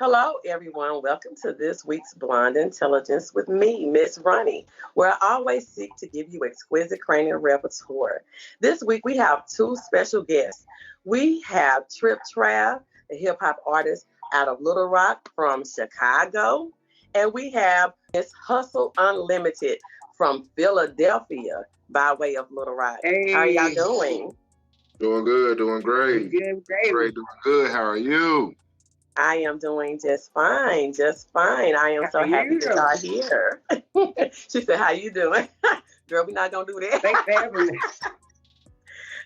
Hello, everyone. Welcome to this week's Blonde Intelligence with me, Miss Ronnie, where I always seek to give you exquisite cranial repertoire. This week, we have two special guests. We have Tripp Trav, a hip hop artist out of Little Rock from Chicago, and we have Miss Hustle Unlimited from Philadelphia by way of Little Rock. How are y'all Hey, doing? Doing good, doing great. good, great. Great, doing good. How are you? I am doing just fine, just fine. I am How so are happy you? that y'all here. She said, "How you doing?" Girl, we're not gonna do that. Thanks for having me.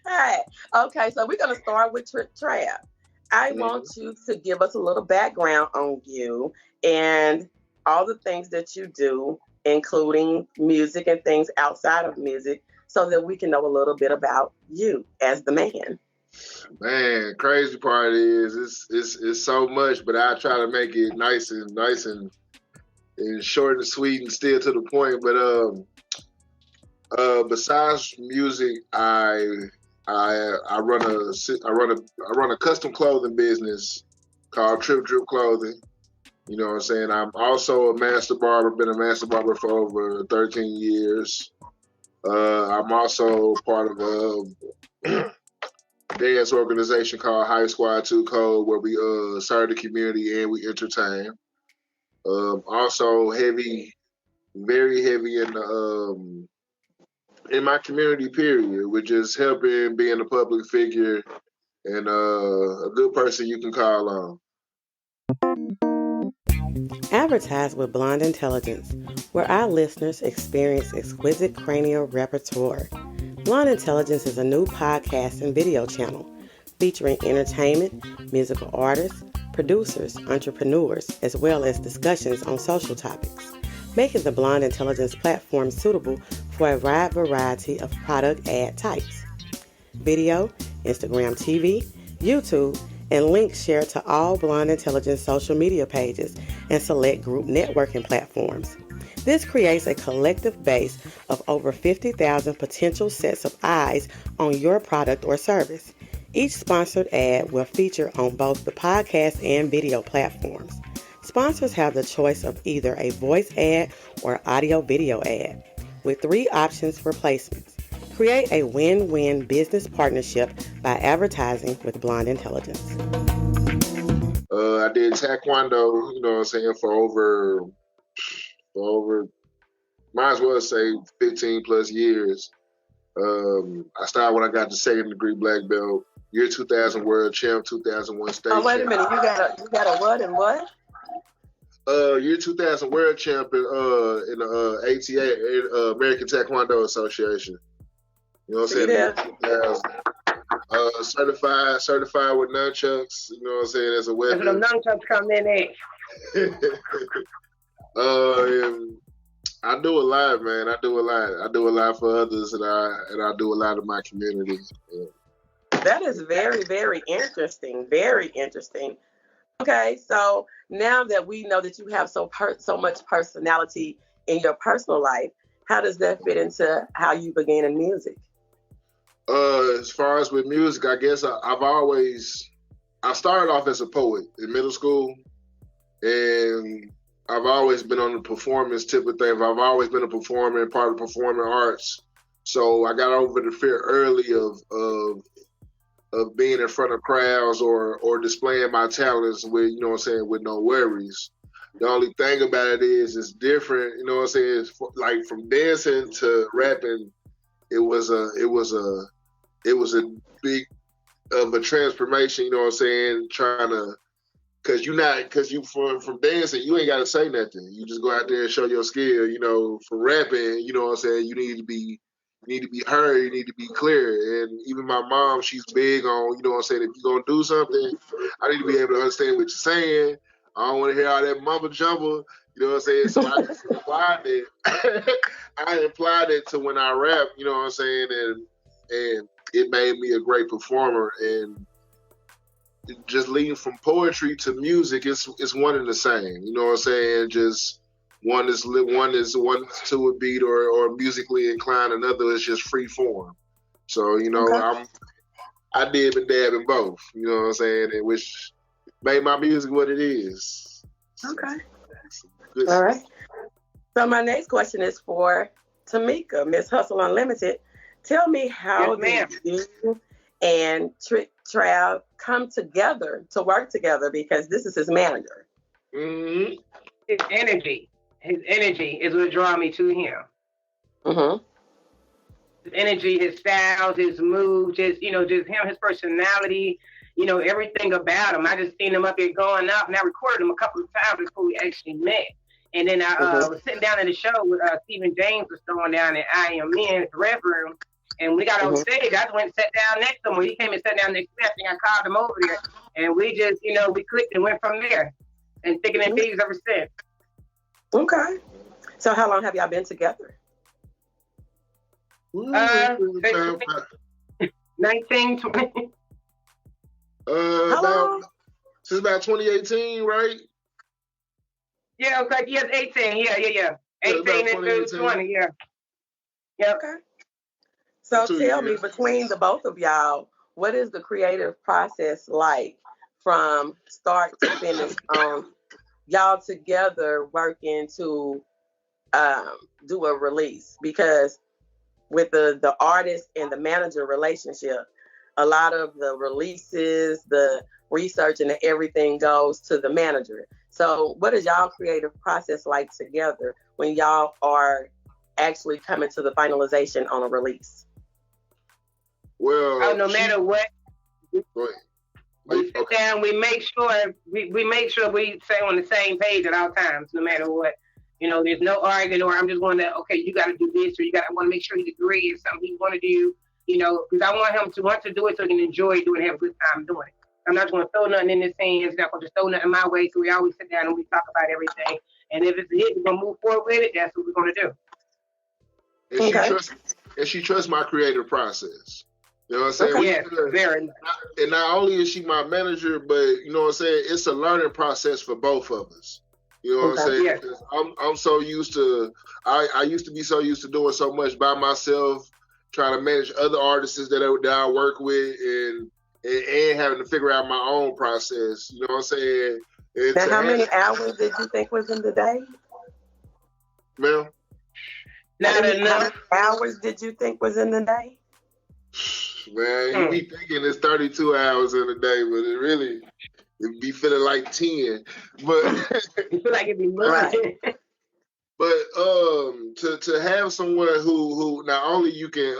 Hey, okay, so we're gonna start with Trav. I Mhm. want you to give us a little background on you and all the things that you do, including music and things outside of music, so that we can know a little bit about you as the man. Man, crazy part is it's so much, but I try to make it nice and short and sweet and still to the point. But besides music, I run a custom clothing business called Tripp Clothing. You know what I'm saying? I'm also a master barber. Been a master barber for over 13 years. I'm also part of a dance organization called High Squad 2 Code, where we serve the community and we entertain. Also very heavy in my community. Period, which is helping being a public figure and a good person you can call on. Advertise with Blonde Intelligence, where our listeners experience exquisite cranial repertoire. Blonde Intelligence is a new podcast and video channel featuring entertainment, musical artists, producers, entrepreneurs, as well as discussions on social topics, making the Blonde Intelligence platform suitable for a wide variety of product ad types. Video, Instagram TV, YouTube, and links shared to all Blonde Intelligence social media pages and select group networking platforms. This creates a collective base of over 50,000 potential sets of eyes on your product or service. Each sponsored ad will feature on both the podcast and video platforms. Sponsors have the choice of either a voice ad or audio-video ad, with 3 options for placements. Create a win-win business partnership by advertising with Blonde Intelligence. I did taekwondo, you know what I'm saying, for over, might as well say 15 plus years. I started when I got the second degree black belt, year 2000 world champ, 2001 state Oh, wait a champ. minute. You got a what and what? Year 2000 world champ in the ATA, American Taekwondo Association. You know what I'm See saying? there? 2000. Certified with nunchucks. You know what I'm saying? As a That's them weapon. nunchucks come in there. And I do a lot, man. I do a lot. I do a lot for others, and I do a lot in my community. Yeah. That is very, very interesting. Very interesting. Okay, so now that we know that you have so much personality in your personal life, how does that fit into how you began in music? As far as with music, I guess I started off as a poet in middle school, and I've always been on the performance tip of things. I've always been a performer and part of performing arts. So I got over the fear early of being in front of crowds or displaying my talents with, you know what I'm saying, with no worries. The only thing about it is it's different, you know what I'm saying? It's like from dancing to rapping, it was a big of a transformation, you know what I'm saying? Cause you from dancing, you ain't gotta say nothing. You just go out there and show your skill, you know. For rapping, you know what I'm saying, you need to be heard, you need to be clear. And even my mom, she's big on, you know what I'm saying, if you're gonna do something, I need to be able to understand what you're saying. I don't want to hear all that mumble jumble, you know what I'm saying? So I just applied it. I applied it to when I rap, you know what I'm saying, and it made me a great performer. And just leading from poetry to music, it's one and the same. You know what I'm saying? Just one is to a beat or musically inclined, another is just free form. So, you know, Okay. I dib and dab in both. You know what I'm saying? And which made my music what it is. Okay. Good All right. So my next question is for Tamika, Miss Hustle Unlimited. Tell me how did you and Trav come together to work together, because this is his manager. Mm-hmm. His energy is what draw me to him. Mm-hmm. His energy, his styles, his moves, just him, his personality, everything about him. I just seen him up here going up, and I recorded him a couple of times before we actually met. And then I was sitting down in the show with Stephen James was throwing down at IMN at the rep room. And when we got on stage, I just went and sat down next to him. When he came and sat down next to me, I think I called him over there. And we just, we clicked and went from there. And thinking and thieves ever since. Okay. So how long have y'all been together? 19, 20. Since about 2018, right? Yeah, okay. Yes, 18. Yeah. 18 and 20, yeah. Okay. So tell me, between the both of y'all, what is the creative process like from start to finish on y'all together working to do a release? Because with the artist and the manager relationship, a lot of the releases, the research and everything goes to the manager. So what is y'all creative process like together when y'all are actually coming to the finalization on a release? Well, no matter what, we sit down. We make sure we stay on the same page at all times, no matter what. There's no arguing, or I'm just going to, okay, you got to do this, or I want to make sure he agrees. It's something he's going to do. Because I want him to want to do it so he can enjoy doing it, have a good time doing it. I'm not going to throw nothing in his hands. I'm not going to just throw nothing my way. So we always sit down and we talk about everything. And if it's a hit, we're going to move forward with it. That's what we're going to do. And she trusts my creative process. You know what I'm saying? Okay. Yeah, very. And not only is she my manager, but you know what I'm saying, it's a learning process for both of us. You know what I'm saying? Yeah. I'm so used to, I used to be so used to doing so much by myself, trying to manage other artists that I work with, and having to figure out my own process. You know what I'm saying? Now, how many hours did you think was in the day? Ma'am? Not enough. How many hours did you think was in the day? Man, you be thinking it's 32 hours in a day, but it be feeling like 10. But you feel like it'd be more. Right. But to have someone who not only you can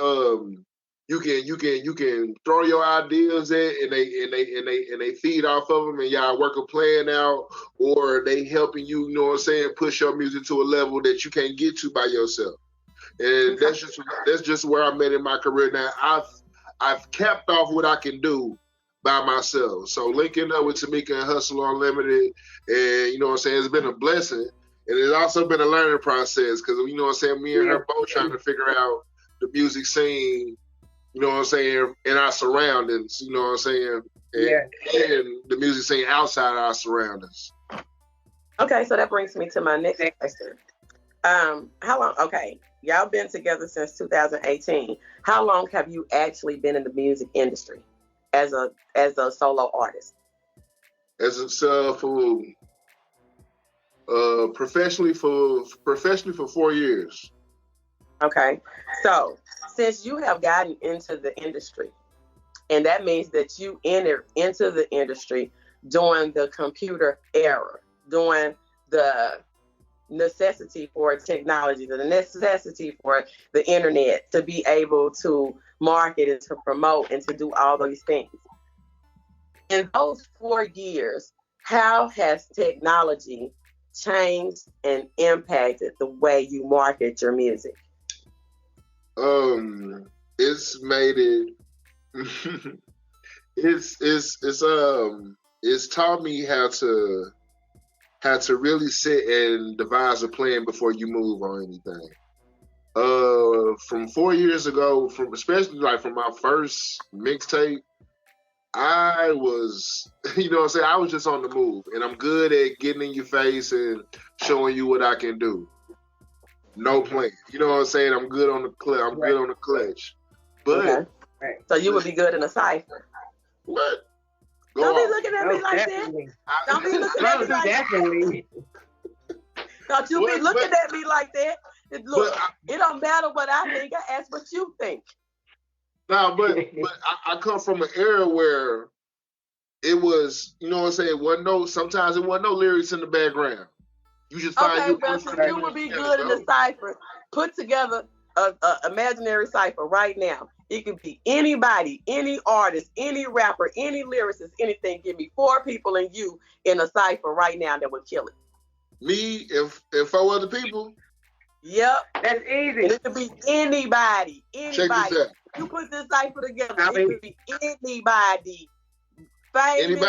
throw your ideas at, and they feed off of them, and y'all work a plan out, or they helping you, you know what I'm saying, push your music to a level that you can't get to by yourself. And that's just where I'm at in my career now. I've capped off what I can do by myself. So linking up with Tamika and Hustle Unlimited, and you know what I'm saying, it's been a blessing. And it's also been a learning process, because you know what I'm saying, me and her both trying to figure out the music scene, you know what I'm saying, in our surroundings, you know what I'm saying, and the music scene outside our surroundings. Okay, so that brings me to my next question. How long? Okay, y'all been together since 2018. How long have you actually been in the music industry as a solo artist? Professionally for 4 years. Okay, so since you have gotten into the industry, and that means that you entered into the industry during the computer era, during the necessity for technology, the necessity for the internet to be able to market and to promote and to do all these things. In those 4 years, how has technology changed and impacted the way you market your music? It's made it it's taught me how to really sit and devise a plan before you move on anything. From 4 years ago, especially from my first mixtape, I was, you know what I'm saying, I was just on the move, and I'm good at getting in your face and showing you what I can do. No plan. You know what I'm saying? I'm good on the good on the clutch. But so you would be good in a cipher. What? Don't be looking at me like that. Don't be looking at me like that. Don't you be looking at me like that. Look, it don't matter what I think. I ask what you think. No, but I come from an era where it was, you know what I'm saying, sometimes it wasn't no lyrics in the background. You just find your person. You would be good in the cipher. Put together a imaginary cipher right now. It could be anybody, any artist, any rapper, any lyricist, anything. Give me 4 people and you in a cipher right now that would kill it. Me and 4 other people? Yep. That's easy. And it could be anybody. Check this out. You put this cipher together. It could be anybody. Famous,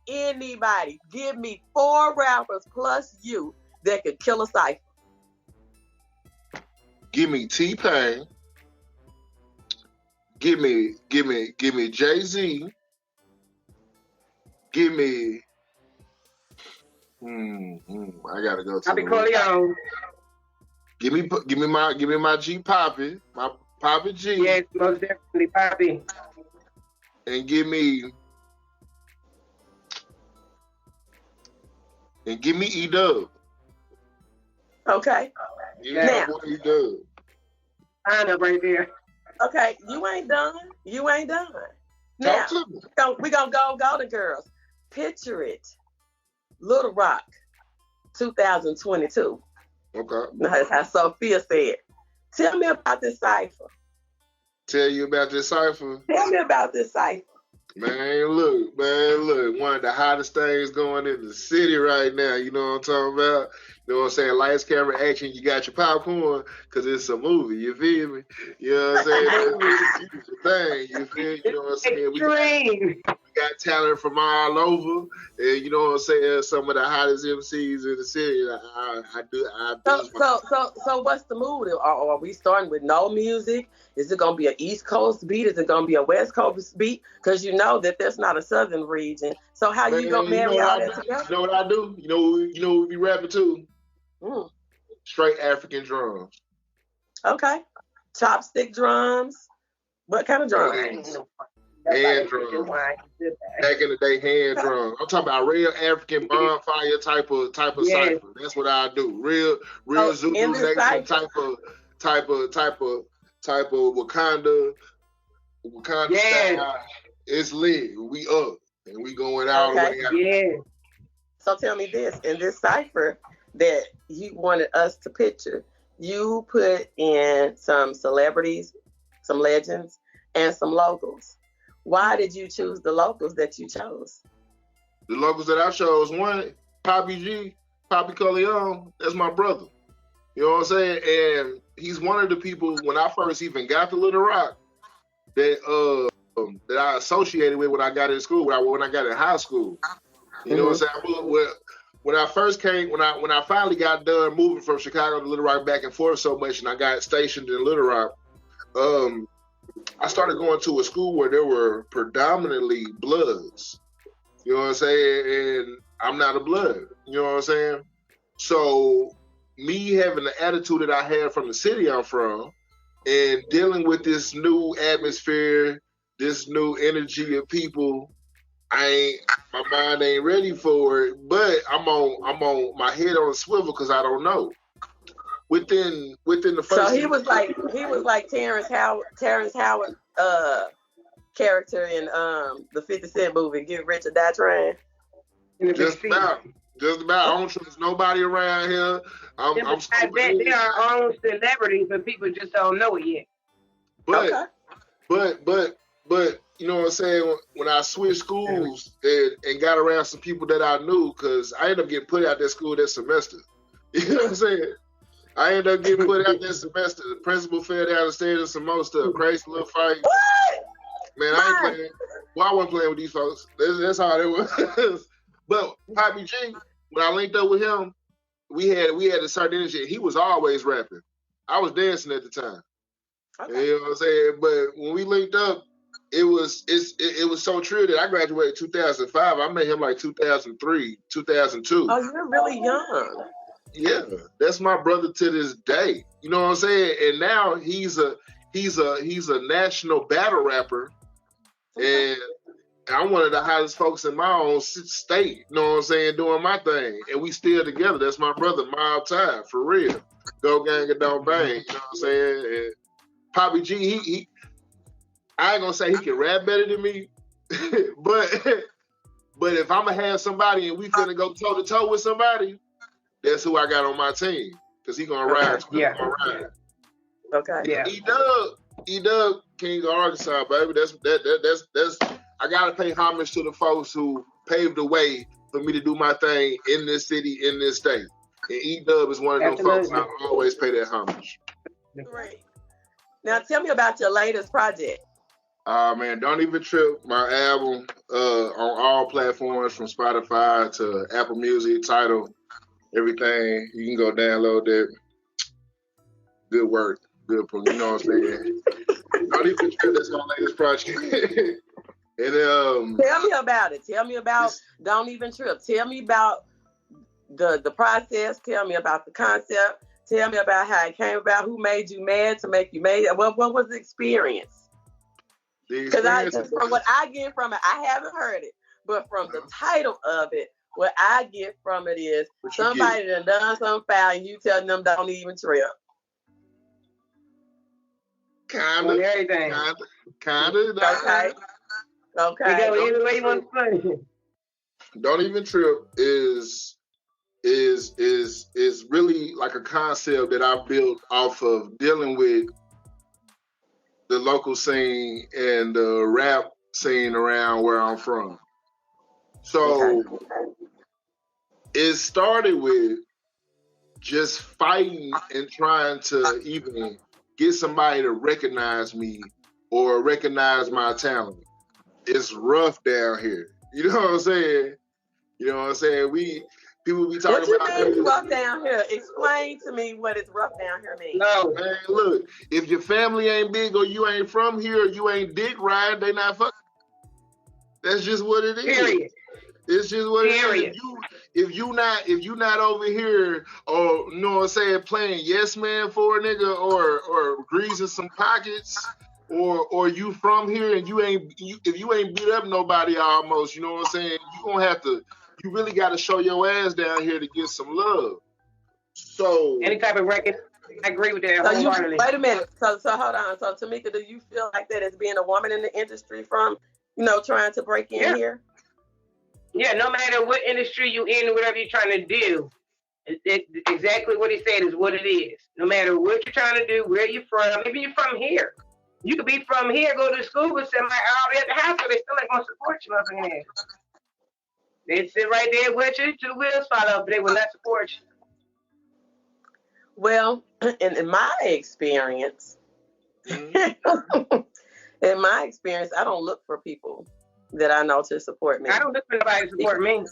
anybody. Give me 4 rappers plus you that could kill a cipher. Give me T-Pain. Give me Jay-Z. Give me I gotta go to I'll be calling on. Give me my G Poppy, my Poppy G. Yes, most definitely Poppy. And give me E-Dub. Okay. Now, E-Dub. Line up right there. Okay, you ain't done. Now, we're going to go to girls. Picture it. Little Rock, 2022. Okay. That's how Sophia said. Tell me about this cipher. Tell you about this cipher? Tell me about this cipher. Man, look. One of the hottest things going in the city right now. You know what I'm talking about? You know what I'm saying? Lights, camera, action. You got your popcorn because it's a movie. You feel me? You know what I'm saying? It's a thing. You feel me? You know what I'm saying? We got talent from all over. And you know what I'm saying? Some of the hottest MCs in the city. So what's the mood? Are we starting with no music? Is it going to be an East Coast beat? Is it going to be a West Coast beat? Because you know that there's not a Southern region. So how you going to marry all that together? You know what I do? You know we be rapping too? Straight African drums. Okay. Chopstick drums. What kind of drums? Hand drums. Back in the day, hand drums. I'm talking about real African bonfire type of cipher. That's what I do. Real Zulu Nation type of Wakanda style. It's lit. We up and we going all the way out. Yeah. So tell me this, in this cipher that you wanted us to picture, you put in some celebrities, some legends, and some locals. Why did you choose the locals that you chose? The locals that I chose, one, Poppy G, Poppy Corleone, that's my brother. You know what I'm saying? And he's one of the people, when I first even got to Little Rock, that I associated with when I got in school, when I got in high school. You know what I'm saying? When I first came, when I finally got done moving from Chicago to Little Rock back and forth so much, and I got stationed in Little Rock, I started going to a school where there were predominantly Bloods. You know what I'm saying? And I'm not a Blood. You know what I'm saying? So me having the attitude that I had from the city I'm from, and dealing with this new atmosphere, this new energy of people, my mind ain't ready for it, but I'm on my head on a swivel because I don't know. Within the first. So he was like Terrence Howard character in the 50 Cent movie Get Rich or Die Trying. Just about. I don't trust nobody around here. I bet they are own celebrities, but people just don't know it yet. But you know what I'm saying? When I switched schools and got around some people that I knew, because I ended up getting put out that school that semester. You know what I'm saying? I ended up getting put out that semester. The principal fell down the stairs and some more stuff. Crazy little fight. What? Man, I ain't playing. Well, I wasn't playing with these folks. That's how it was. But Poppy G, when I linked up with him, we had a certain energy. He was always rapping. I was dancing at the time. Okay. You know what I'm saying? But when we linked up, it was so true that I graduated 2005. I met him like 2003, 2002. Oh, you're really young. Yeah, that's my brother to this day. You know what I'm saying? And now he's a national battle rapper, and I'm one of the hottest folks in my own state, you know what I'm saying, doing my thing. And we still together. That's my brother, Mild Tide, for real. Go gang and don't bang, you know what I'm saying? And Poppy G, he I ain't gonna say he can rap better than me, but if I'm gonna have somebody and we finna go toe to toe with somebody, that's who I got on my team. Cause he gonna ride. Yeah. Gonna ride. Okay. Yeah. E-Dub, King of Arkansas, baby. That's I gotta pay homage to the folks who paved the way for me to do my thing in this city, in this state. And E-Dub is one of them folks I always pay that homage. Great. Now tell me about your latest project. Man, Don't Even Trip, my album on all platforms from Spotify to Apple Music, Tidal, everything. You can go download that. Good work. Good, you know what I'm saying? Don't Even Trip, that's my latest project. And tell me about it. Tell me about Don't Even Trip. Tell me about the process. Tell me about the concept. Tell me about how it came about. Who made you mad to make you mad? What was the experience? Because from what I get from it, I haven't heard it, but from the title of it, what I get from it is somebody done something foul and you telling them don't even trip. Kind of. Okay. Either way you want to play. Don't Even Trip is really like a concept that I built off of dealing with the local scene and the rap scene around where I'm from. So it started with just fighting and trying to even get somebody to recognize me or recognize my talent. It's rough down here. You know what I'm saying? People be talking about. What you mean rough down here? Explain to me what is rough down here means. No, man, look, if your family ain't big or you ain't from here or you ain't dick riding, they not fucking. That's just what it is. Period. It's just what it is. If you not over here or you know what I'm saying, playing yes man for a nigga or greasing some pockets or you from here and if you ain't beat up nobody almost, you know what I'm saying, you really gotta show your ass down here to get some love. So any type of record, I agree with that wholeheartedly. Wait a minute. So hold on. So Tamika, do you feel like that as being a woman in the industry from, trying to break in here? Yeah, no matter what industry you in, whatever you're trying to do, exactly what he said is what it is. No matter what you're trying to do, where you're from, maybe you're from here. You could be from here, go to school with somebody already at the house, so they still ain't gonna support you up in there. They sit right there with you till the wheels fall off, but they will not support you. Well, in my experience, I don't look for people that I know to support me. I don't look for nobody to support me.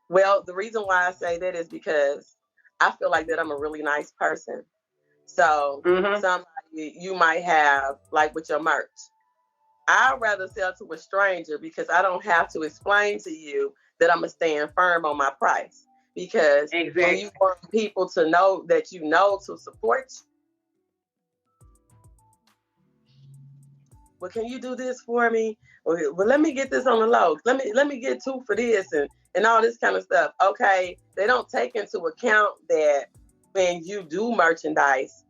Well, the reason why I say that is because I feel like that I'm a really nice person. So somebody you might have, like with your merch, I'd rather sell to a stranger because I don't have to explain to you that I'm going to stand firm on my price. Because when you want people to know that you know to support you, well, can you do this for me? Well, let me get this on the low. Let me get 2 for this and all this kind of stuff. Okay, they don't take into account that when you do merchandise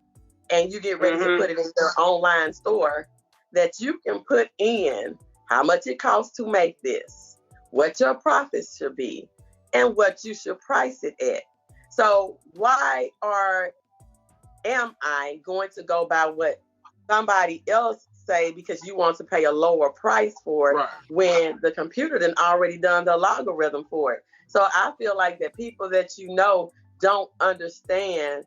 and you get ready to put it in your online store, that you can put in how much it costs to make this, what your profits should be, and what you should price it at. So why am I going to go by what somebody else say because you want to pay a lower price for it when the computer done already done the logarithm for it? So I feel like that people that don't understand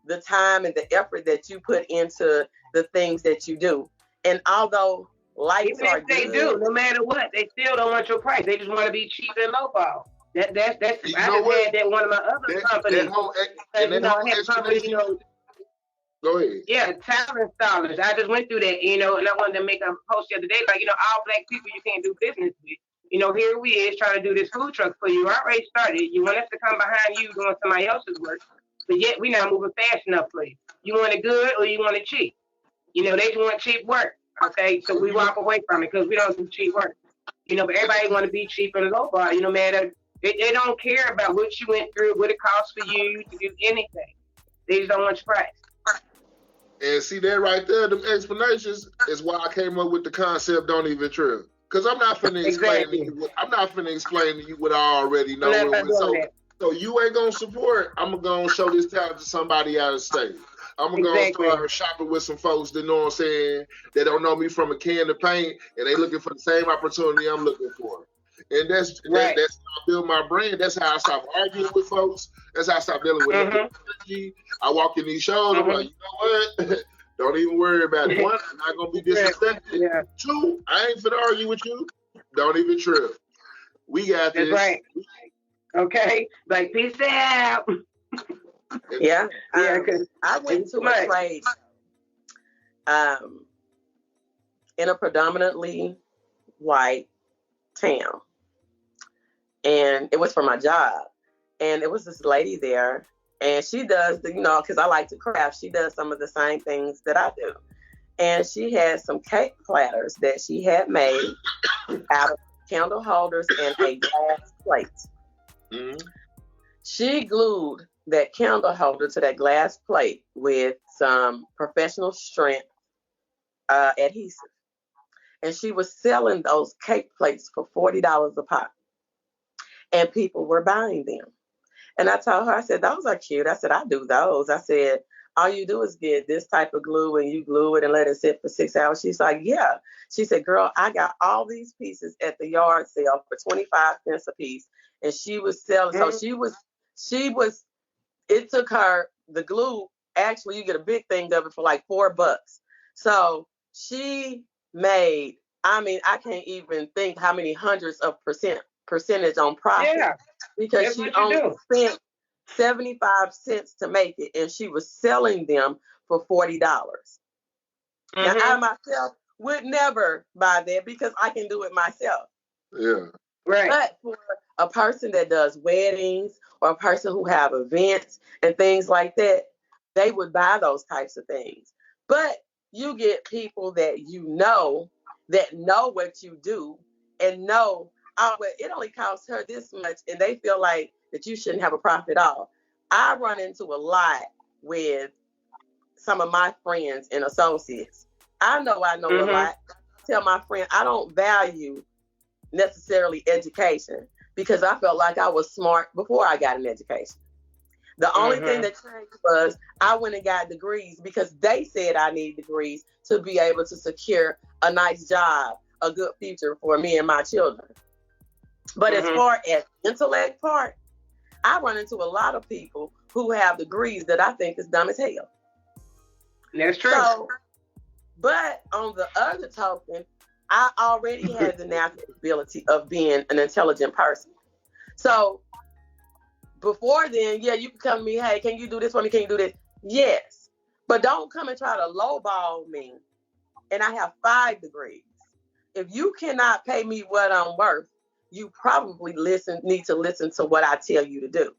the time and the effort that you put into the things that you do. And although lights are good, they do, no matter what, they still don't want your price. They just want to be cheap and lowball. That's I just had that one of my other companies. Go ahead. Yeah, talent installers. I just went through that, and I wanted to make a post the other day, like, all black people you can't do business with. Here we is trying to do this food truck for you. I already started. You want us to come behind you doing somebody else's work, but yet we not moving fast enough for you. You want it good or you want it cheap? They just want cheap work. Okay, so we walk away from it because we don't do cheap work. But everybody want to be cheap and low bar. Man, they don't care about what you went through, what it costs for you to do anything. They just don't want your price. And see that right there, them explanations is why I came up with the concept don't even trip. Because I'm not finna explain to you what I already know. So you ain't gonna support, I'm gonna show this talent to somebody out of state. I'm gonna start shopping with some folks that know what I'm saying, that don't know me from a can of paint, and they looking for the same opportunity I'm looking for. And that's how I build my brand. That's how I stop arguing with folks. That's how I stop dealing with energy. I walk in these shows, I'm like, you know what? Don't even worry about it. One, I'm not gonna be disrespected. Yeah. Two, I ain't finna argue with you. Don't even trip. We got this. That's right. Okay, like peace out. Yeah, I went to a trade in a predominantly white town, and it was for my job. And it was this lady there, and she does because I like to craft. She does some of the same things that I do, and she had some cake platters that she had made out of candle holders and a glass plate. Mm-hmm. She glued that candle holder to that glass plate with some professional strength adhesive. And she was selling those cake plates for $40 a pop. And people were buying them. And I told her, I said, those are cute. I said, I do those. I said, all you do is get this type of glue and you glue it and let it sit for 6 hours. She's like, yeah. She said, girl, I got all these pieces at the yard sale for 25 cents a piece. And she was selling. So she was, it took her, the glue, actually you get a big thing of it for like $4. So she made, I can't even think how many hundreds of percentage on profit. Yeah, because she only spent 75 cents to make it, and she was selling them for $40. Mm-hmm. Now I myself would never buy that because I can do it myself. Yeah. Right. But for a person that does weddings or a person who have events and things like that, they would buy those types of things. But you get people that that know what you do and know, well, it only costs her this much, and they feel like that you shouldn't have a profit at all. I run into a lot with some of my friends and associates. I know a lot. I tell my friend I don't value necessarily education because I felt like I was smart before I got an education. The only thing that changed was I went and got degrees because they said I need degrees to be able to secure a nice job, a good future for me and my children. But as far as intellect part, I run into a lot of people who have degrees that I think is dumb as hell. That's true. So, but on the other token, I already had the natural ability of being an intelligent person. So before then, yeah, you can come to me, hey, can you do this for me? Can you do this? Yes. But don't come and try to lowball me. And I have 5 degrees. If you cannot pay me what I'm worth, you probably need to listen to what I tell you to do.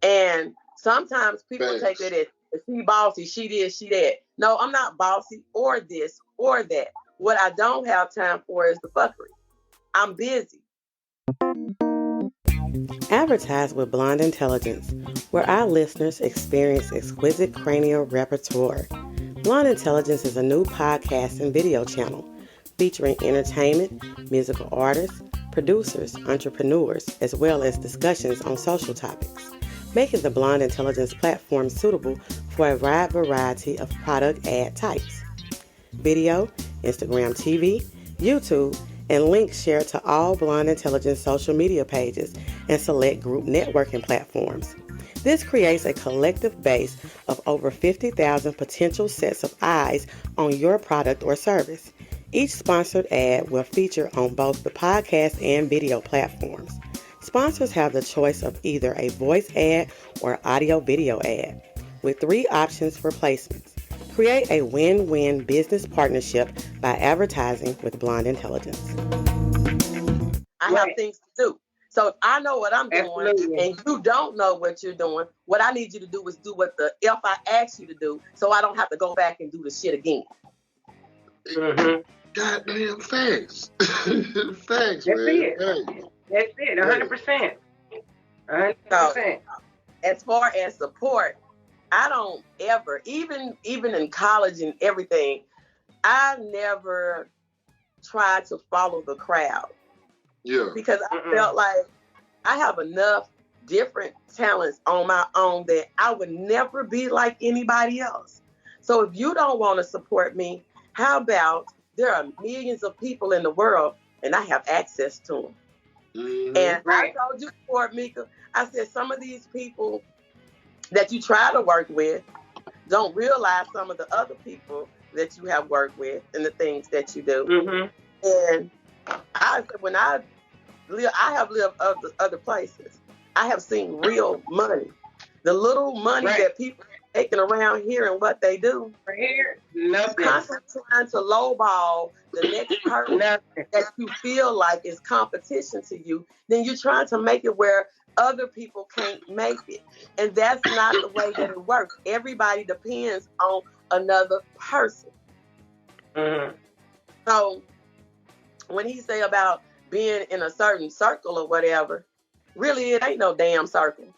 And sometimes people take it as she bossy, she this, she that. No, I'm not bossy or this or that. What I don't have time for is the fuckery. I'm busy. Advertise with Blonde Intelligence, where our listeners experience exquisite cranial repertoire. Blonde Intelligence is a new podcast and video channel featuring entertainment, musical artists, producers, entrepreneurs, as well as discussions on social topics, making the Blonde Intelligence platform suitable for a wide variety of product ad types. Video, Instagram TV, YouTube, and links shared to all Blonde Intelligence social media pages and select group networking platforms. This creates a collective base of over 50,000 potential sets of eyes on your product or service. Each sponsored ad will feature on both the podcast and video platforms. Sponsors have the choice of either a voice ad or audio-video ad, with 3 options for placements. Create a win-win business partnership by advertising with Blonde Intelligence. I have things to do. So if I know what I'm doing and you don't know what you're doing, what I need you to do is do what the F I asked you to do so I don't have to go back and do the shit again. Mm-hmm. Goddamn facts. Facts, That's man. it. Facts. That's it. 100%. 100%. As far as support, I don't ever, even in college and everything, I never tried to follow the crowd. Yeah. Because I felt like I have enough different talents on my own that I would never be like anybody else. So if you don't want to support me, how about there are millions of people in the world and I have access to them. Mm-hmm. And I told you before, Mika, I said some of these people that you try to work with don't realize some of the other people that you have worked with and the things that you do. Mm-hmm. And I said, when I have lived other places, I have seen real money. The little money that people are taking around here and what they do. Here, nothing. Constantly trying to lowball the next person that you feel like is competition to you. Then you're trying to make it where other people can't make it. And that's not the way that it works. Everybody depends on another person. Mm-hmm. So when he say about being in a certain circle or whatever, really it ain't no damn circle.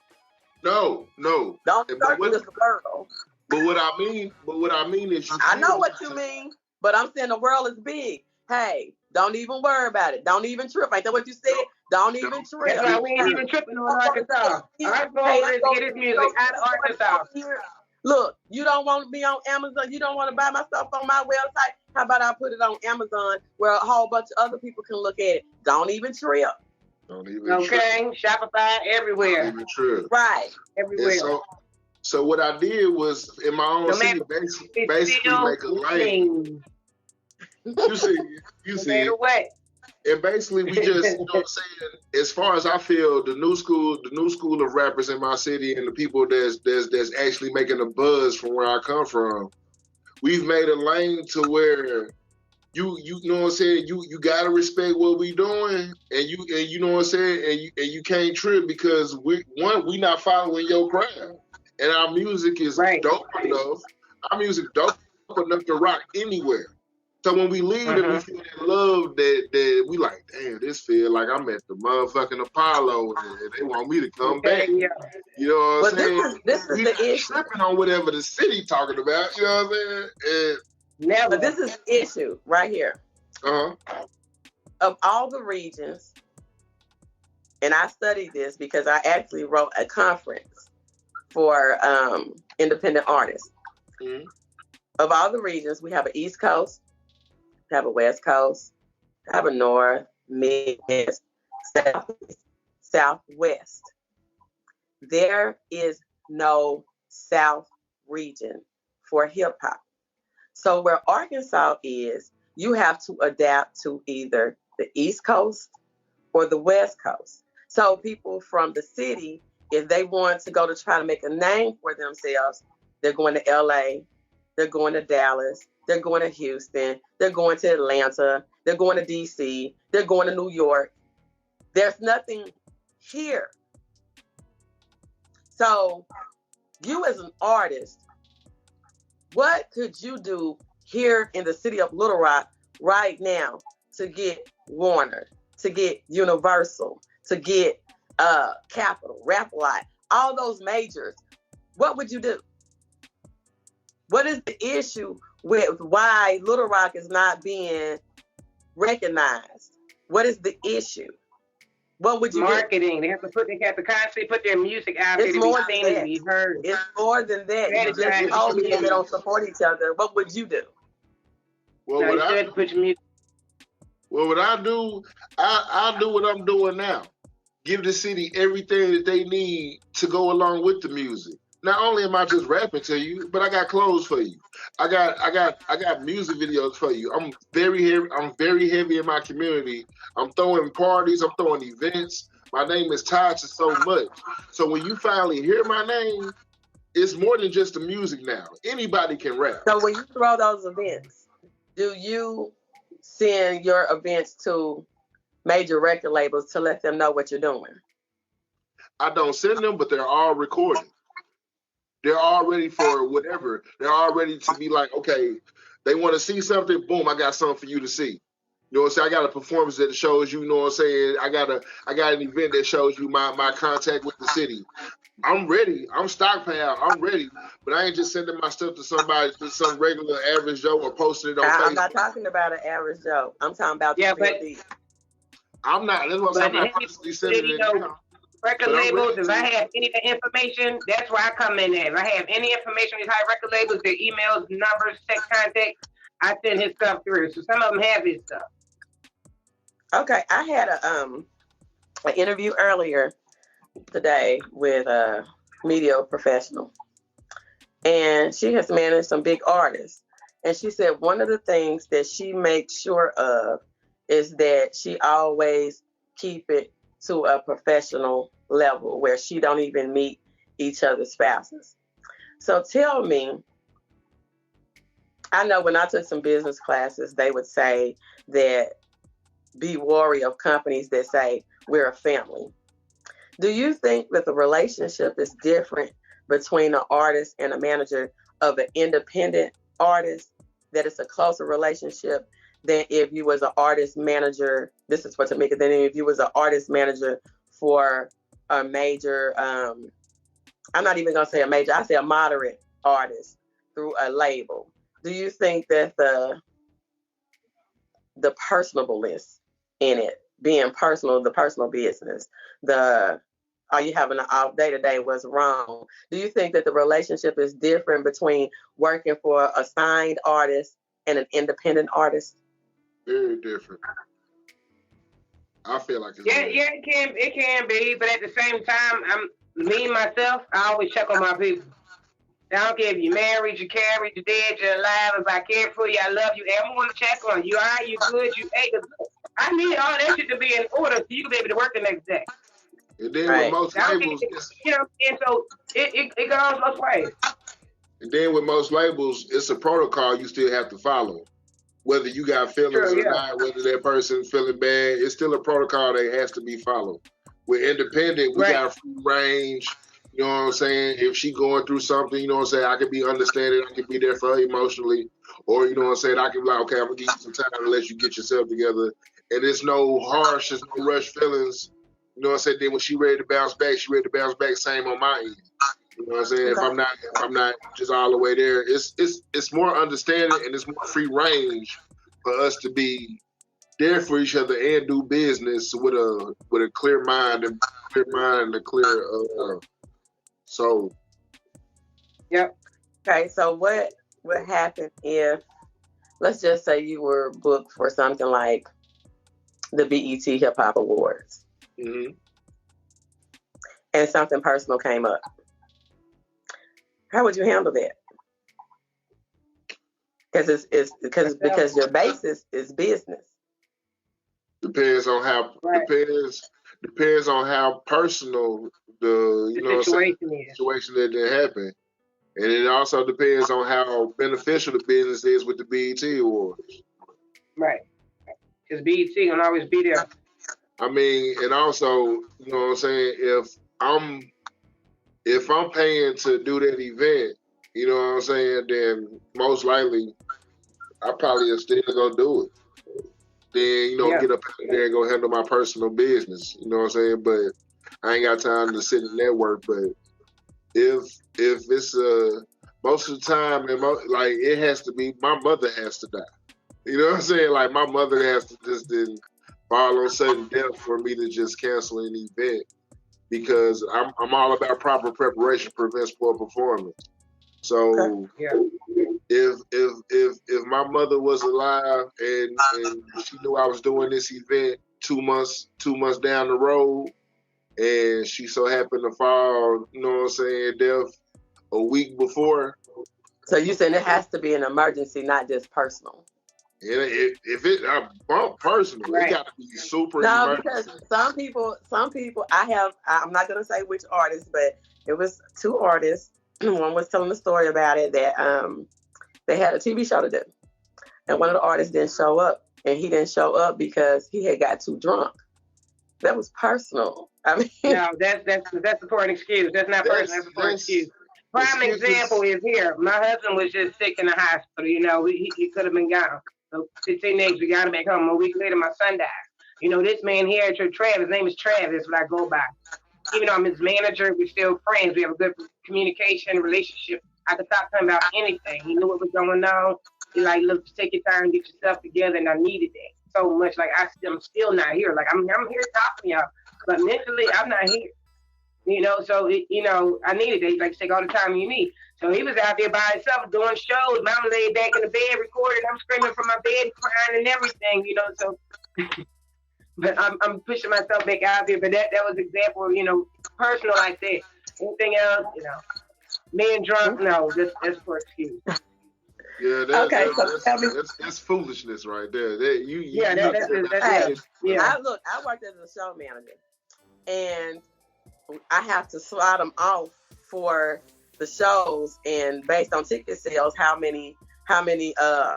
No. Don't circle is the world. But what I mean is I know what you mean, but I'm saying the world is big. Hey, don't even worry about it. Don't even trip. Ain't that what you said? Don't even trip. That's why we ain't even tripping on Arkansas. I go over there to get his music out of Arkansas. Look, you don't want to be on Amazon. You don't want to buy my stuff on my website. How about I put it on Amazon where a whole bunch of other people can look at it? Don't even trip. Shopify everywhere. Don't even trip. Right. Everywhere. So what I did was in my own city, basically make a lane. You see. No matter And basically we just, you know what I'm saying, as far as I feel, the new school of rappers in my city and the people that's actually making a buzz from where I come from, we've made a lane to where you know what I'm saying, you gotta respect what we doing, and you know what I'm saying, and you can't trip because we not following your crowd. And our music is dope enough. Our music dope enough to rock anywhere. So when we leave and we feel that love that we like, damn, this feel like I'm at the motherfucking Apollo and they want me to come back. Yeah. You know what I'm saying? This is we the not issue. tripping on whatever the city talking about. You know what I'm saying? Never. But this is the issue right here. Of all the regions, and I studied this because I actually wrote a conference for independent artists. Mm-hmm. Of all the regions, we have an East Coast, we have a West Coast, we have a North, Midwest, Southwest. There is no South region for hip hop. So where Arkansas is, you have to adapt to either the East Coast or the West Coast. So people from the city, if they want to go to try to make a name for themselves, they're going to LA, they're going to Dallas, they're going to Houston, they're going to Atlanta, they're going to DC, they're going to New York. There's nothing here. So you as an artist, what could you do here in the city of Little Rock right now to get Warner, to get Universal, to get Capitol, Rap Lot, all those majors? What would you do? What is the issue with why Little Rock is not being recognized? What is the issue? What would you Marketing. They have to constantly put their music out there to be seen and be heard. It's more than that. You just told me they don't support each other. What would you do? Well, what I do, I do what I'm doing now. Give the city everything that they need to go along with the music. Not only am I just rapping to you, but I got clothes for you. I got music videos for you. I'm very heavy in my community. I'm throwing parties, I'm throwing events. My name is tied to so much. So when you finally hear my name, it's more than just the music now. Anybody can rap. So when you throw those events, do you send your events to major record labels to let them know what you're doing? I don't send them, but they're all recorded. They're all ready for whatever. They're all ready to be like, okay, They want to see something, boom, I got something for you to see. You know what I'm saying? I got a performance that shows you know what I'm saying? I got an event that shows you my contact with the city. I'm ready. I'm stockpiled. I'm ready. But I ain't just sending my stuff to somebody, to some regular average Joe, or posting it on Facebook. I'm not talking about an average Joe. I'm talking about the real deal. I'm not. That's what I'm not personally sending it. Record labels, if I have any information, that's where I come in at. If I have any information on these high record labels, their emails, numbers, text contacts, I send his stuff through. So some of them have his stuff. Okay, I had an interview earlier today with a media professional, and she has managed some big artists. And she said one of the things that she makes sure of is that she always keep it to a professional level where she don't even meet each other's spouses. So tell me, I know when I took some business classes, they would say that be wary of companies that say we're a family. Do you think that the relationship is different between an artist and a manager of an independent artist, that it's a closer relationship than if you was an artist manager? This is for Tamika. Than if you was an artist manager for a major, I'm not even gonna say a major, I say a moderate artist through a label. Do you think that the personableness in it, being personal, the personal business, are you having an off day today was wrong? Do you think that the relationship is different between working for a signed artist and an independent artist? Very different. I feel like it's it can be, but at the same time, myself, I always check on my people. I don't care if you're married, you carried, you're dead, you're alive. If I care for you, I love you. I want to check on you. All right, you good, you ate. I need all that shit to be in order so you can be able to work the next day. And then with most labels, and so it goes both ways. And then with most labels, it's a protocol you still have to follow. Whether you got feelings or not, whether that person's feeling bad, it's still a protocol that has to be followed. With independent, we got free range. You know what I'm saying? If she going through something, you know what I'm saying, I can be understanding, I can be there for her emotionally. Or, you know what I'm saying, I can be like, okay, I'm going to give you some time to let you get yourself together. And there's no harsh, there's no rush feelings. You know what I'm saying? Then when she ready to bounce back, same on my end. You know what I'm saying? Okay. If I'm not just all the way there, it's more understanding and it's more free range for us to be there for each other and do business with a clear mind and a clear soul. Yep. Okay, so what would happen if, let's just say you were booked for something like the BET Hip Hop Awards, and something personal came up? How would you handle that? Because your basis is business. Depends on how depends on how personal the situation that happened. And it also depends on how beneficial the business is with the BET Awards. Right. Because BET can always be there. I mean, and also, you know what I'm saying, if I'm paying to do that event, you know what I'm saying, then most likely I probably still go do it. Then, get up there and go handle my personal business. You know what I'm saying? But I ain't got time to sit and network. But if it's most of the time, it has to be, my mother has to die. You know what I'm saying? Like, my mother has to just then fall on sudden death for me to just cancel an event, because I'm all about proper preparation prevents poor performance. So if my mother was alive and she knew I was doing this event 2 months down the road, and she so happened to fall, you know what I'm saying, death a week before. So you saying it has to be an emergency, not just personal? If it bump personal, it got to be super emergency. Because some people, I'm not going to say which artist, but it was 2 artists. One was telling a story about it that they had a TV show to do, and one of the artists didn't show up, and he didn't show up because he had got too drunk. That was personal. I mean, no, that's a poor excuse. That's not personal. That's a poor excuse. Prime example is here. My husband was just sick in the hospital. You know, he could have been gone. So 15 days, we got him back home. A week later, my son died. You know, this man here at Trav, his name is Trav. That's what I go by. Even though I'm his manager, we're still friends. We have a good communication relationship. I could talk to him about anything. He knew what was going on. He like, look, take your time, get yourself together, and I needed that so much. Like I'm still not here. Like I'm here talking to y'all, but mentally I'm not here. You know, so I needed it. Like take all the time you need. So he was out there by himself doing shows. Mama laid back in the bed recording. I'm screaming from my bed, crying and everything. You know, so. But I'm pushing myself back out there. But that was an example of personal like that. Anything else, being drunk, no, that's for excuse. Yeah, that's foolishness right there. That's I worked as a show manager, and I have to slide them off for the shows, and based on ticket sales, how many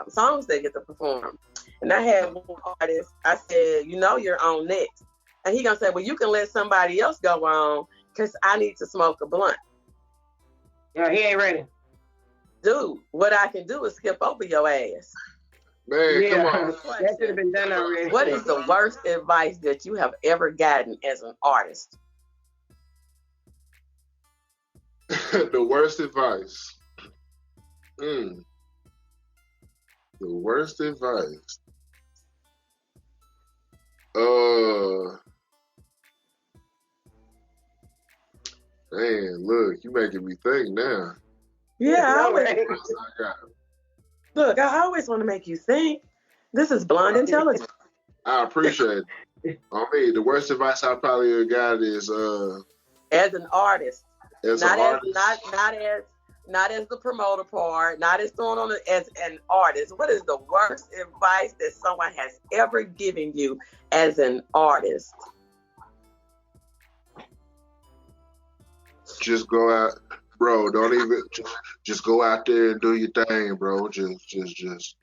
songs they get to perform. And I had one artist, I said, you're on next. And he gonna say, well, you can let somebody else go on because I need to smoke a blunt. Yeah, he ain't ready. Dude, what I can do is skip over your ass. Man, come on. That should have been done already. What is the worst advice that you have ever gotten as an artist? The worst advice. The worst advice. Man, look, you making me think now. Yeah, look, I always want to make you think. This is Blonde Intelligence. I appreciate it. I mean, the worst advice I probably got is as an artist, not as the promoter part, not as throwing on as an artist. What is the worst advice that someone has ever given you as an artist? Just go out, bro. Don't even just go out there and do your thing, bro. Just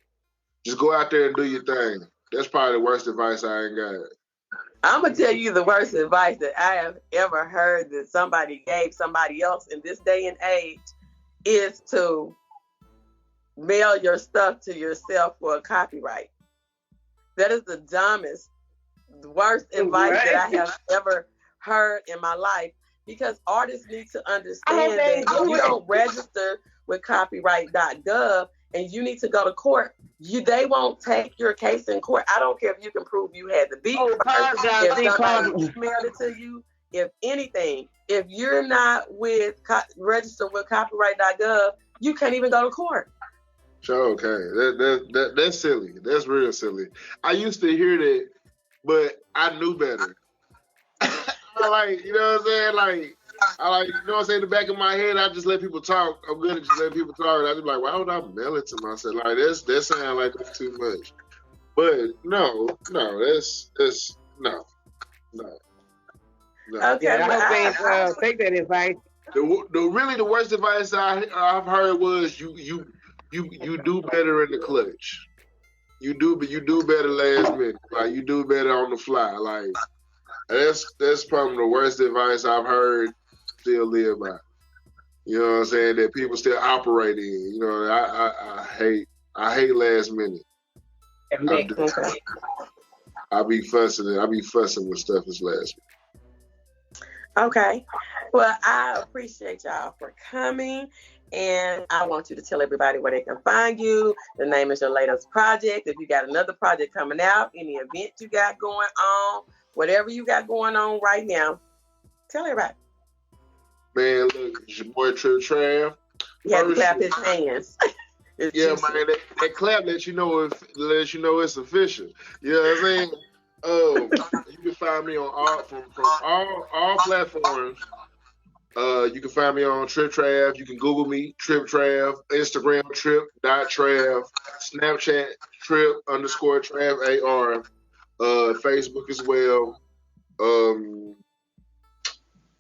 go out there and do your thing. That's probably the worst advice I ain't got. I'm gonna tell you the worst advice that I have ever heard that somebody gave somebody else in this day and age is to mail your stuff to yourself for a copyright. That is the dumbest, worst advice that I have ever heard in my life, because artists need to understand that if you don't register with copyright.gov and you need to go to court, they won't take your case in court. I don't care if you can prove you had the beat. If somebody emailed it to you, if anything, if you're not registered with copyright.gov, you can't even go to court. Sure, okay. That's silly. That's real silly. I used to hear that, but I knew better. You know what I'm saying? You know what I'm saying? In the back of my head, I just let people talk. I'm good at just letting people talk. And I just be like, why would I mail it to myself? Like, that sounds like that's too much. But no, that's no. Okay, I take that advice. The worst advice I've heard was you do better in the clutch. You do better last minute. Like, you do better on the fly. Like, that's probably the worst advice I've heard. Still live by. You know what I'm saying? That people still operate in. You know, I hate last minute. I be fussing with stuff that's last minute. Okay. Well, I appreciate y'all for coming, and I want you to tell everybody where they can find you. The name is your latest project. If you got another project coming out, any event you got going on, whatever you got going on right now, tell everybody. Man, look, it's your boy Trav. He had to clap his hands. Yeah, man, that clap lets you know it's official. You know what I'm saying? You can find me on all platforms. You can find me on Tripp Trav. You can Google me, Tripp Trav, Instagram Tripp.Trav, Snapchat Tripp_Trav AR, Facebook as well.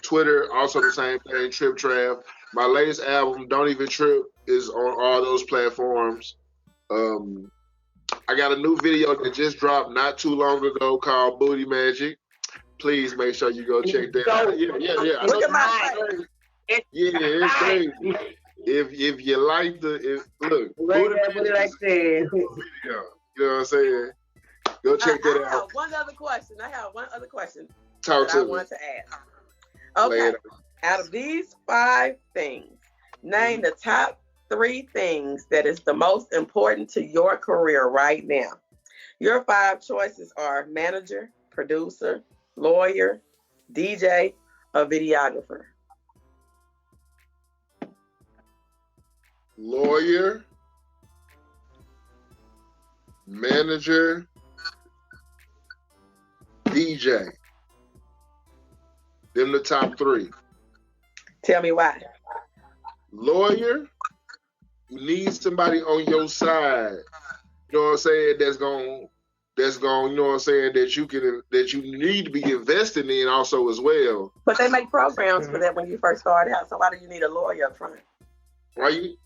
Twitter, also the same thing, Tripp Trav. My latest album, Don't Even Trip, is on all those platforms. I got a new video that just dropped not too long ago called Booty Magic. Please make sure you go check that out. Yeah. Look at my it's crazy. If you like look, like that. You know what I'm saying? Go check that out. I have one other question. Talk that to I me. want to ask. Okay. Out of these 5 things, name the top 3 things that is the most important to your career right now. Your 5 choices are manager, producer, lawyer, DJ, or videographer. Lawyer, manager, DJ. Them the top 3. Tell me why. Lawyer, you need somebody on your side. You know what I'm saying? That's going, you know what I'm saying, that you need to be investing in also as well. But they make programs for that when you first start out. So why do you need a lawyer up front? Why you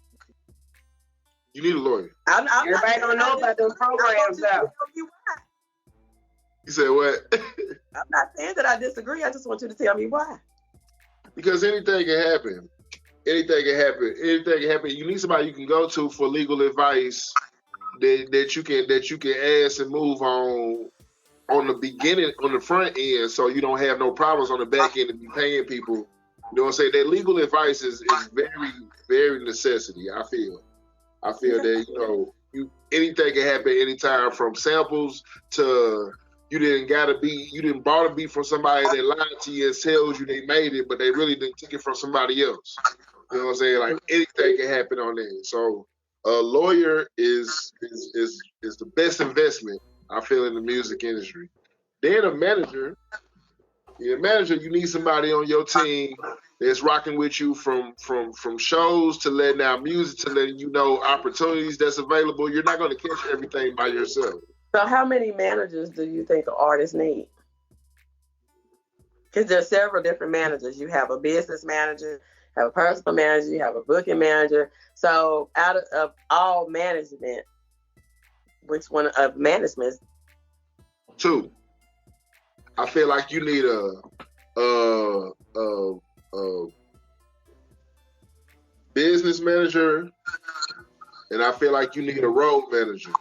need a lawyer? Everybody don't know about those programs though. You said what? I'm not saying that I disagree. I just want you to tell me why. Because anything can happen. Anything can happen. You need somebody you can go to for legal advice that you can ask and move on the beginning, on the front end, so you don't have no problems on the back end and be paying people. You know what I'm saying? That legal advice is very, very necessity. I feel that, anything can happen anytime, from samples to you didn't bought a beat from somebody that lied to you and tells you they made it, but they really didn't take it from somebody else. You know what I'm saying? Like, anything can happen on there. So a lawyer is the best investment, I feel, in the music industry. Then a manager. You need somebody on your team that's rocking with you from shows to letting out music to letting you know opportunities that's available. You're not going to catch everything by yourself. So how many managers do you think an artist need? Because there's several different managers. You have a business manager, you have a personal manager, you have a booking manager. So out of all management, which one of management? 2. I feel like you need a business manager, and I feel like you need a road manager.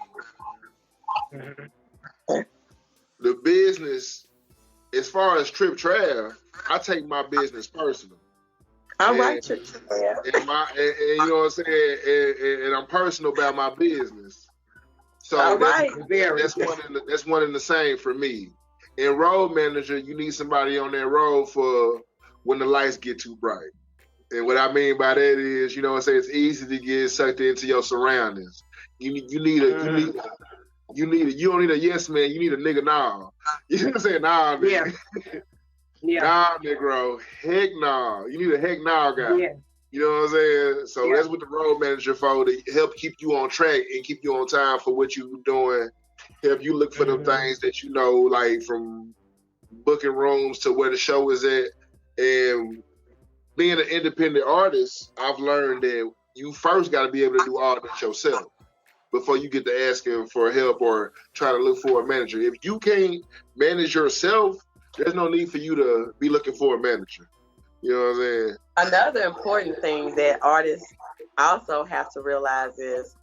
The business, as far as Tripp Trav, I take my business personal. All right, Tripp. And you know what I'm saying, and I'm personal about my business. So that's one and the same for me. And road manager, you need somebody on that road for when the lights get too bright. And what I mean by that is, you know what I'm saying, it's easy to get sucked into your surroundings. You don't need a yes man, you need a nigga nah. You know what I'm saying? Nah, nigga. Yeah. Nah, Negro. Heck nah. You need a heck nah guy. Yeah. You know what I'm saying? So that's what the road manager for, to help keep you on track and keep you on time for what you're doing. Help you look for them things that you know, like from booking rooms to where the show is at. And being an independent artist, I've learned that you first got to be able to do all that yourself before you get to asking for help or try to look for a manager. If you can't manage yourself, there's no need for you to be looking for a manager. You know what I'm saying? Another important thing that artists also have to realize is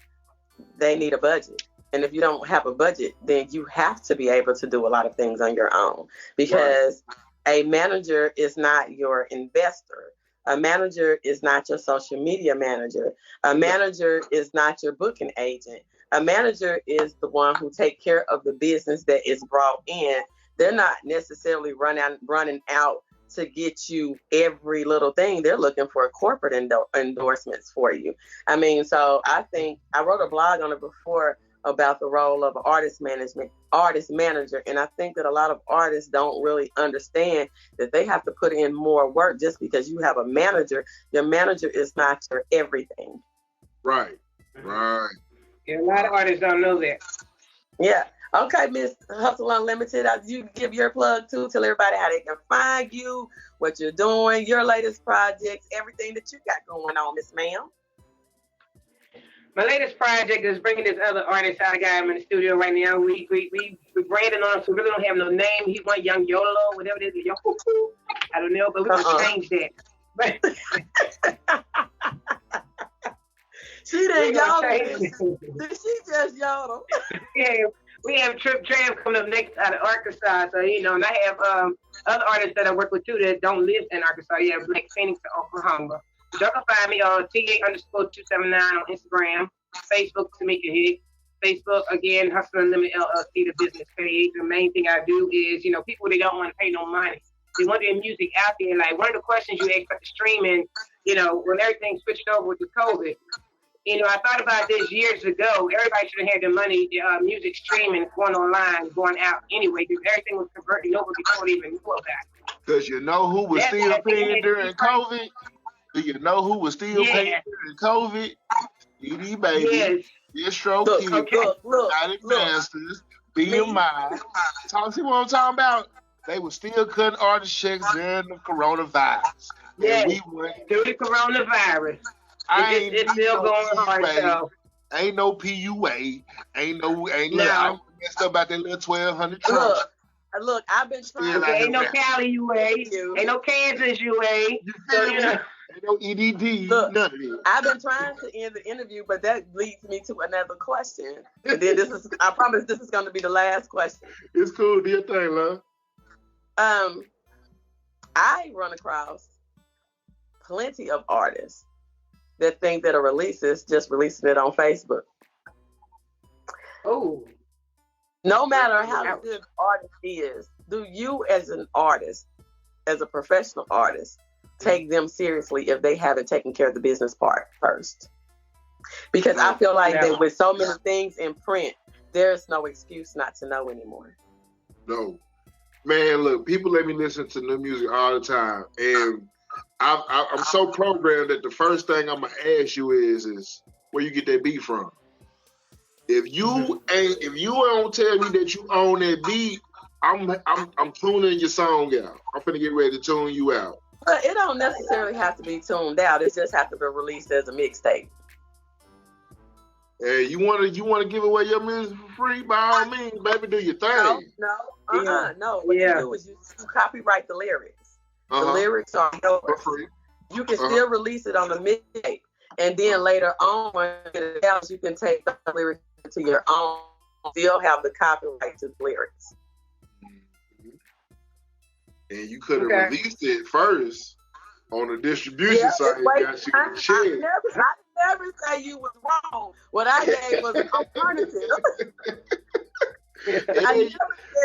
they need a budget. And if you don't have a budget, then you have to be able to do a lot of things on your own, because a manager is not your investor. A manager is not your social media manager. A manager is not your booking agent. A manager is the one who takes care of the business that is brought in. They're not necessarily running out to get you every little thing. They're looking for corporate endorsements for you. I mean, so I think I wrote a blog on it before about the role of an artist manager. And I think that a lot of artists don't really understand that they have to put in more work. Just because you have a manager, your manager is not your everything. Right. Yeah, a lot of artists don't know that. Yeah. Okay, Miss Hustle Unlimited, you give your plug too. Tell everybody how they can find you, what you're doing, your latest projects, everything that you got going on, Miss Ma'am. My latest project is bringing this other artist out. I got him in the studio right now. We branding on him, so we really don't have no name. He's one Young YOLO, whatever it is. I don't know, but we're going to change that. But She didn't yodel. change. She just yodel. Yeah, we have Tripp Trav coming up next out of Arkansas. So, and I have other artists that I work with too that don't live in Arkansas. You have Black Phoenix in Oklahoma. Y'all can find me on TA_279 on Instagram, Facebook, Tamika Hicks. Facebook, again, Hustle Unlimited LLC, the business page. The main thing I do is, people, they don't want to pay no money. They want their music out there. Like, one of the questions you asked about the streaming, when everything switched over with the COVID, I thought about this years ago. Everybody should have had their money, music streaming, going online, going out anyway, because everything was converting over before they even knew about it. Because you know who was still paying during COVID? Do you know who was still paying during COVID? ED Baby. Yes. Distro Kids, Look, United Masters, BMI. See what I'm talking about? They were still cutting artist checks during the coronavirus. Yeah, we went through the coronavirus. It's still no going hard. So. Ain't no PUA. Ain't no. I messed up about that little 1,200 trucks. Look, I've been trying. Ain't no Cali UA. Ain't no Kansas UA. Ain't no EDD. Look, none of it. I've been trying to end the interview, but that leads me to another question. And then I promise this is going to be the last question. It's cool. Do your thing, love. I run across plenty of artists that think that a release is just releasing it on Facebook. Oh. No matter how good the artist is, do you as an artist, as a professional artist, take them seriously if they haven't taken care of the business part first? Because I feel like that with so many things in print, there's no excuse not to know anymore. No. Man, look, people let me listen to new music all the time. And I'm so programmed that the first thing I'm going to ask you is where you get that beat from. If you don't tell me that you own that beat, I'm tuning your song out. I'm finna get ready to tune you out. But it don't necessarily have to be tuned out. It just has to be released as a mixtape. Hey, you wanna give away your music for free? By all means, baby, do your thing. No. What you do is you copyright the lyrics. The lyrics are yours. For free. You can still release it on the mixtape, and then later on, when it else, you can take the lyrics to your own. Still have the copyright to the lyrics. And you could have released it first on the distribution site. I never say you was wrong. What I gave was an alternative.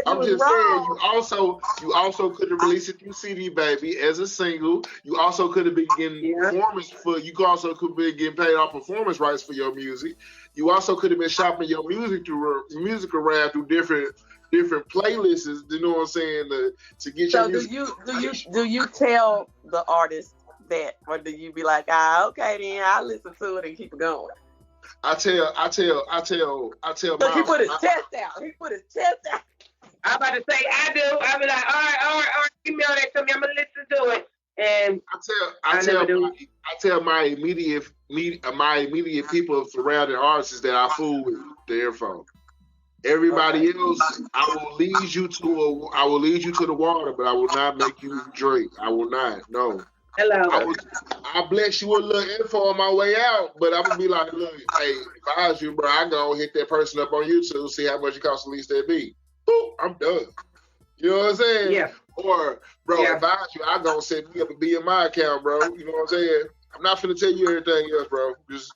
I'm just saying, you also could have released it through CD Baby as a single. You also could have been getting performance for. You also could be getting paid off performance rights for your music. You also could have been shopping your music around through different playlists. You know what I'm saying? To get your music. Do you tell the artist that, or do you be like, okay, then I'll listen to it and keep it going? I tell. So he put his chest out. I'm about to say I do. I'll be like, all right, email that to me. I'm gonna listen to it. And I tell my immediate people of surrounding artists that I fool with the info. Everybody else, I will lead you to the water, but I will not make you drink. I will not. No. Hello. I bless you with a little info on my way out, but I'm gonna be like, look, hey, if I was you, bro, I go hit that person up on YouTube, see how much it costs to release that beat. Boop, I'm done. You know what I'm saying? Yeah. Or, bro, if I was you, I go set me up a BMI account, bro. You know what I'm saying? I'm not finna tell you everything else, bro. Just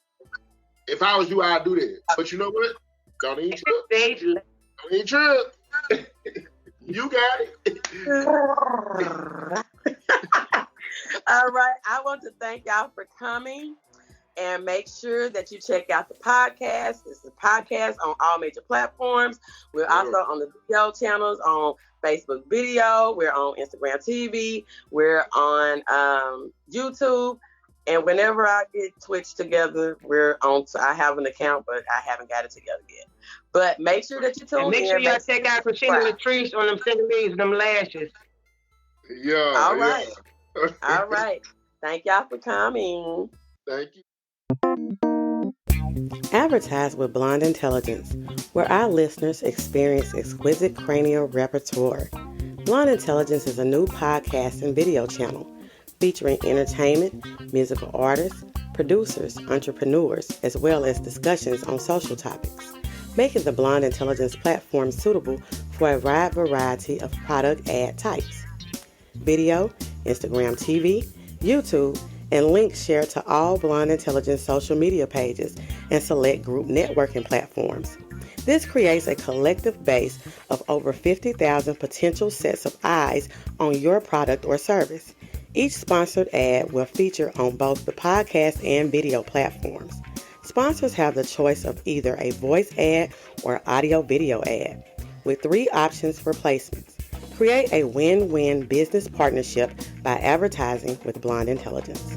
if I was you, I'd do that. But you know what? Don't even trip. Don't even trip. You got it. All right. I want to thank y'all for coming, and make sure that you check out the podcast. It's a podcast on all major platforms. We're also on the video channels on Facebook video. We're on Instagram TV. We're on YouTube. And whenever I get Twitch together, we're on. I have an account, but I haven't got it together yet. But make sure that you tune in. Make sure y'all check out Christina Latrice on them single them lashes. Yeah. All right. All right. Thank y'all for coming. Thank you. Advertise with Blonde Intelligence, where our listeners experience exquisite cranial repertoire. Blonde Intelligence is a new podcast and video channel featuring entertainment, musical artists, producers, entrepreneurs, as well as discussions on social topics, making the Blonde Intelligence platform suitable for a wide variety of product ad types. Video, Instagram TV, YouTube, and links shared to all Blonde Intelligence social media pages and select group networking platforms. This creates a collective base of over 50,000 potential sets of eyes on your product or service. Each sponsored ad will feature on both the podcast and video platforms. Sponsors have the choice of either a voice ad or audio-video ad, with 3 options for placements. Create a win-win business partnership by advertising with Blonde Intelligence.